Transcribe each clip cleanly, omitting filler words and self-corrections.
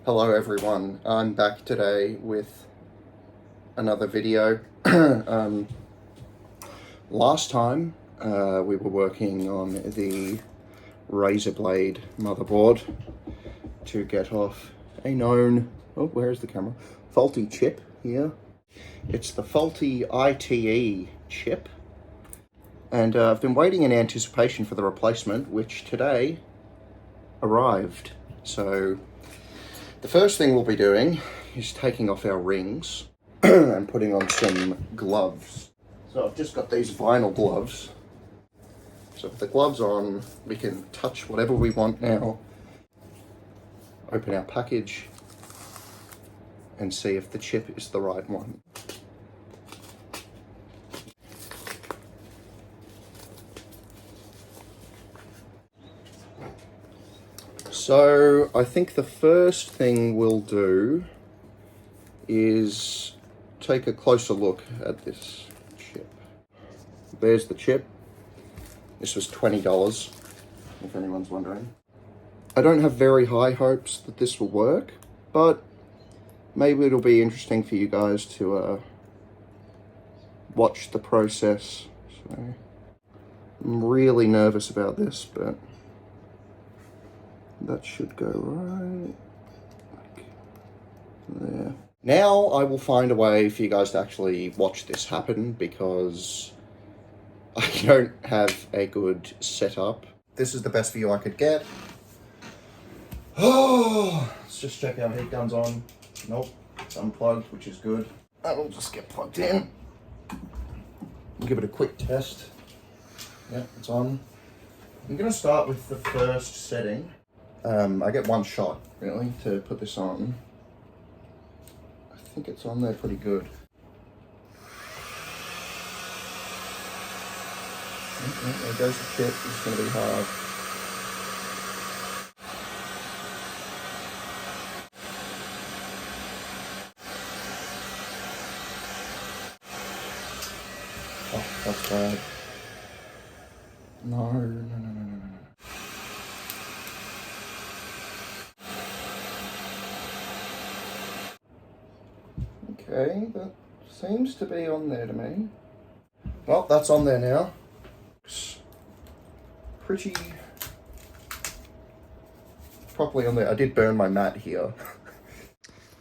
Hello everyone, I'm back today with another video. Last time we were working on the Razer blade motherboard to get off a known, where's the camera? Faulty chip here. It's the faulty ITE chip. And I've been waiting in anticipation for the replacement, which today arrived. So the first thing we'll be doing is taking off our rings and putting on some gloves. So I've just got these vinyl gloves. So with the gloves on, we can touch whatever we want now, open our package, and see if the chip is the right one. So I think the first thing we'll do is take a closer look at this chip. There's the chip. This was $20, if anyone's wondering. I don't have very high hopes that this will work, but maybe it'll be interesting for you guys to watch the process. So I'm really nervous about this, but that should go right like there. Now I will find a way for you guys to actually watch this happen because I don't have a good setup. This is the best view I could get. Oh, let's just check our heat guns on. Nope, it's unplugged, which is good. That'll just get plugged in. Give it a quick test. Yeah, it's on. I'm gonna start with the first setting. I get one shot, really, to put this on. I think it's on there pretty good. There goes the chip. It's going to be hard. Oh, that's bad. No. Okay, that seems to be on there to me. Well, that's on there now. It's pretty properly on there. I did burn my mat here.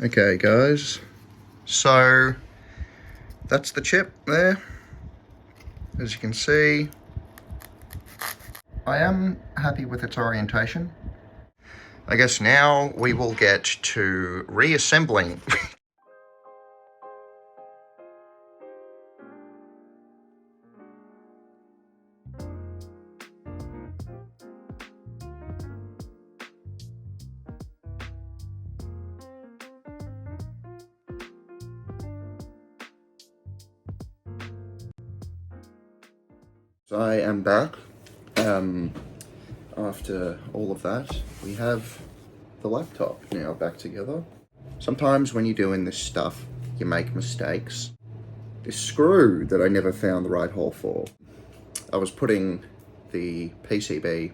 Okay, guys. So that's the chip there. As you can see, I am happy with its orientation. I guess now we will get to reassembling. So I am back. After all of that, we have the laptop now back together. Sometimes when you're doing this stuff, you make mistakes. This screw that I never found the right hole for. I was putting the PCB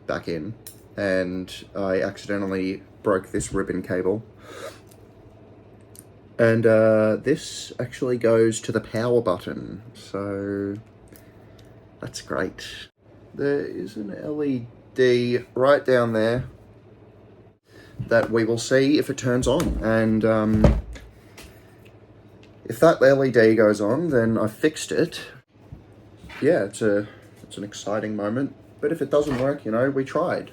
back in and I accidentally broke this ribbon cable. And this actually goes to the power button, so that's great. There is an LED right down there that we will see if it turns on. And if that LED goes on, then I fixed it. Yeah, it's an exciting moment. But if it doesn't work, you know, we tried.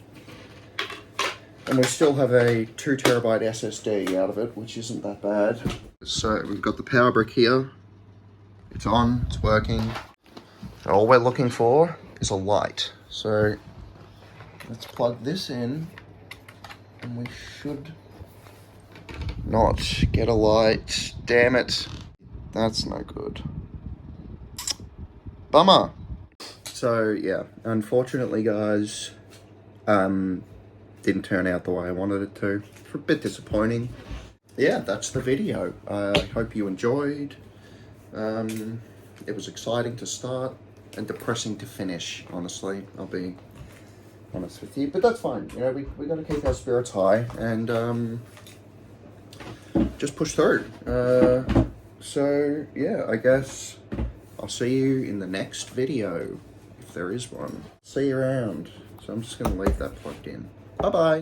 And we still have a 2 terabyte SSD out of it, which isn't that bad. So we've got the power brick here. It's on, it's working. All we're looking for is a light. So let's plug this in and we should not get a light. Damn it. That's no good. Bummer. So yeah, unfortunately guys, didn't turn out the way I wanted it to. It's a bit disappointing. Yeah, that's the video. I hope you enjoyed. It was exciting to start and depressing to finish, honestly. I'll be honest with you. But that's fine. You know, we got to keep our spirits high and just push through. So, yeah, I guess I'll see you in the next video, if there is one. See you around. So I'm just going to leave that plugged in. Bye-bye.